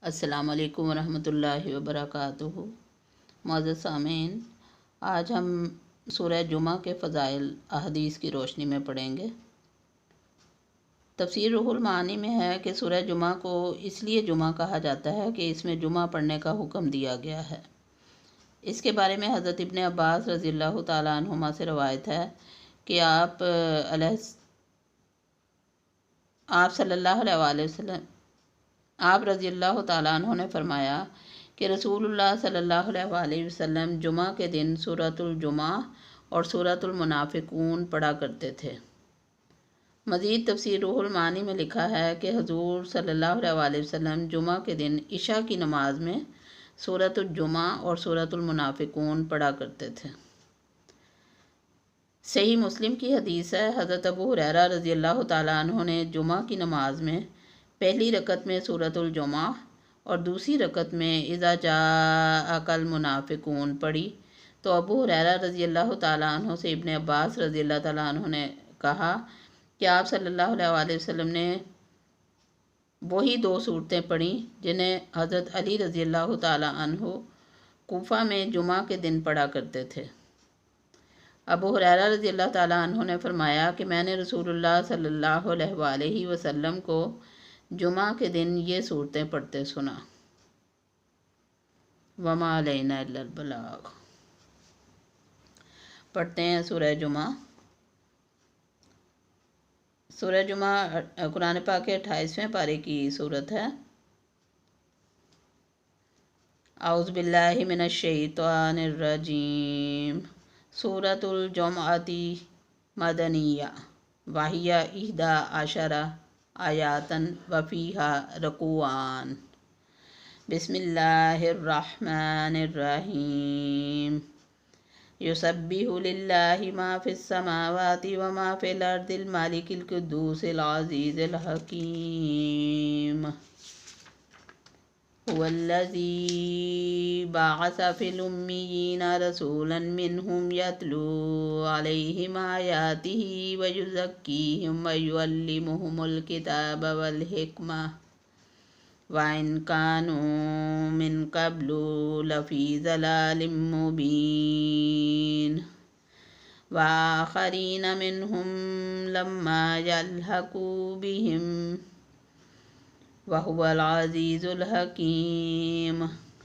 अस्सलाम वालेकुम रहमतुल्लाहि व बरकातुहू। मुअज़्ज़ज़ सामीन, आज हम सूरह जुमा के फ़ज़ाइल अहदीस की रोशनी में पढ़ेंगे। तफ़सीर रूहुल मानी में है कि सूरह जुमा को इसलिए जुमा कहा जाता है कि इसमें जुमा पढ़ने का हुक्म दिया गया है। इसके बारे में हज़रत इब्न अब्बास रज़ियल्लाहु ताला अन्हुमा से रवायत है कि आप सल्लल्लाहु अलैहि वसल्लम आप रज़ियल्लाहु ताला अन्हु ने फरमाया कि रसूलुल्लाह सल्लल्लाहु अलैहि वसल्लम जुमा के दिन सूरतुल जुमा और सूरतुल मुनाफिकून पढ़ा करते थे। मज़ीद तफ़सीर रूहुल मानी में लिखा है कि हुज़ूर सल्लल्लाहु अलैहि वसल्लम जुमा के दिन इशा की नमाज में सूरतुल जुमा और सूरतुल मुनाफिकून पढ़ा करते थे। सही मुस्लिम की हदीस है, हज़रत अबू हुरैरा रज़ियल्लाहु ताला अन्हु ने जुमा की नमाज में पहली रकत में सूरतुल जुमा और दूसरी रकत में इज़ा जाअकल मुनाफिकून पढ़ी तो अबू हुरैरा रज़ियल्लाहु ताला अन्हु से इब्न अब्बास रज़ियल्लाहु ताला अन्हु ने कहा कि आप सल्लल्लाहु अलैहि वसल्लम ने वही दो सूरतें पढ़ी जिन्हें हज़रत अली रज़ियल्लाहु ताला अन्हु कूफा में जुमा के दिन पढ़ा करते थे। अबू हुरैरा रज़ियल्लाहु ताला अन्हु ने फरमाया कि मैंने रसूलुल्लाह सल्लल्लाहु अलैहि वसल्लम को जुमा के दिन ये सूरतें पढ़ते सुना। वमा अलैना इल्लल बलाग। पढ़ते हैं सूरह जुमा। सूरह जुमा कुरान पाक के 28वें पारे की सूरत है। औज़ु बिल्लाहि मिनश शैतानिर रजीम। सूरतुल जुमअती मदनिया वाहिया इहदा आशरा आयातन वफ़ीहा रकुआन। बिस्मिल्लाहिर्रहमानिर्रहीम। युसब्बिहु लिल्लाहि मा फ़िस समावाति व मा फ़िल अर्दिल मालिकिल कुद्दूसिल अज़ीज़िल हकीम। हुवल्लज़ी बअस फ़िल उम्मिय्यीना रसूलन मिनहुम यतलू अलैहिम आयातिही व युज़क्कीहिम व युअल्लिमुहुमुल किताब वल हिकमा व इन कानू मिन क़ब्लु लफ़ी ज़लालिम मुबीन व आख़रीन मिनहुम लम्मा यल्हक़ू बिहिम व हुवल अज़ीज़ुल हकीम।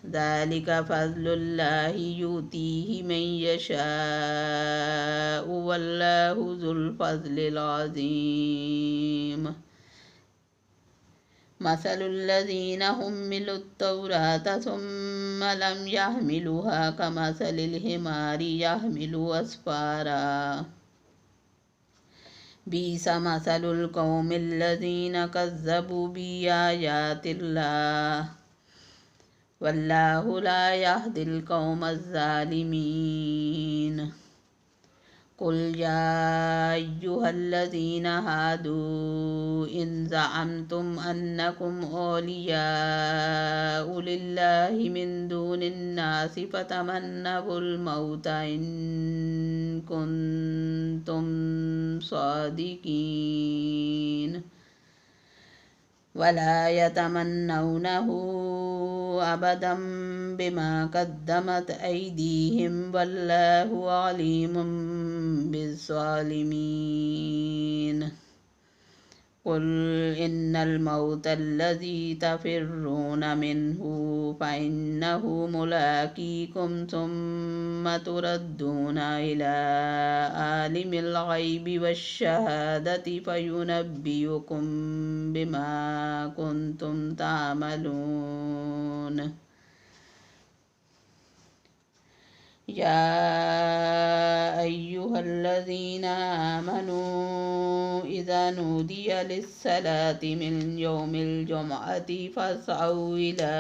ज़ालिका फ़ज़्लुल्लाहि युतीहि मन यशाअु वल्लाहु ज़ुल फ़ज़्लिल अज़ीम। मसलुल्लज़ीना हुम्मिलुत तौरात सुम्मा लम यहमिलुहा कमसलिल हिमारि यहमिलु अस्फ़ारा। बीसा मसलुल कौमिल्लज़ीना कज़्ज़बू बिआयातिल्लाह वल्लाहु ला यहदिल कौमज़्ज़ालिमीन। कुल या अय्युहल्लज़ीना हादू इन ज़अमतुम अन्नकुम औलियाउ लिल्लाहि मिन दूनिन नासि फ़तमन्नवुल मौता इन कुन्तुम सादिकीन वला यतमन्नौनहु अबदम बिमा क़द्दमत ऐदीहिम वल्लाहु अलीमुम बिज़्ज़ालिमीन। कुल इन्नल मौतल्लज़ी तफ़िर्रून मिन्हु फ़इन्नहु मुलाक़ीकुम सुम्मा तुरद्दून इला आलिमिल ग़ैबि वश्शहादति फ़युनब्बिउकुम बिमा कुन्तुम तामलून। या अय्युहल्लज़ीना आमनू इज़ा नूदिया लिस्सलाति मिन यौमिल जुमअति फ़स्अऊ इला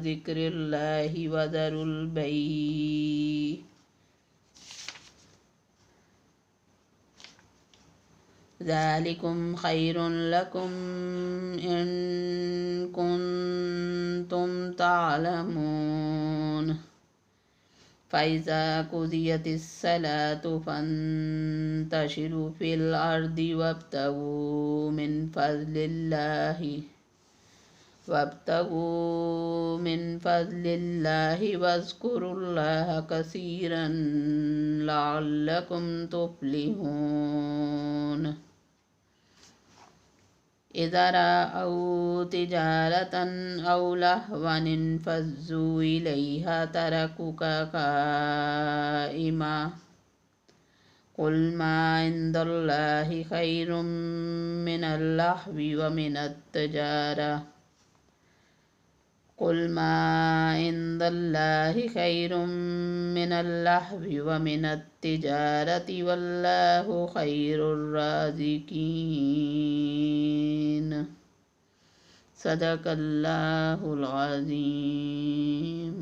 ज़िक्रिल्लाहि व ज़रुल बैअ ज़ालिकुम खैरुन लकुम इन कुन्तुम तालमून। फ़इज़ा क़ुज़ियतिस सलातु फ़ंतशिरू फ़िल अर्दि वब्तगू मिन फ़ज़्लिल्लाहि वब्तगू मिन फज़लिल्लाहि वज़्कुरुल्लाह कसीरन लअल्लकुम तुफ्लिहून। इज़ा रअऊ तिजारतन औ लहवन इंफ़ज़्ज़ू इलैहा तरकुका क़ाइमा क़ुल मा इंदल्लाहि ख़ैरुम मिनल लहवी व मिनत तिजारा क़ुल मा इंदल्लाहि ख़ैरुम मिनल लहवी व मिनत तिजारति वल्लाहु ख़ैरुर राज़िक़ीन। सदक़ल्लाहुल अज़ीम।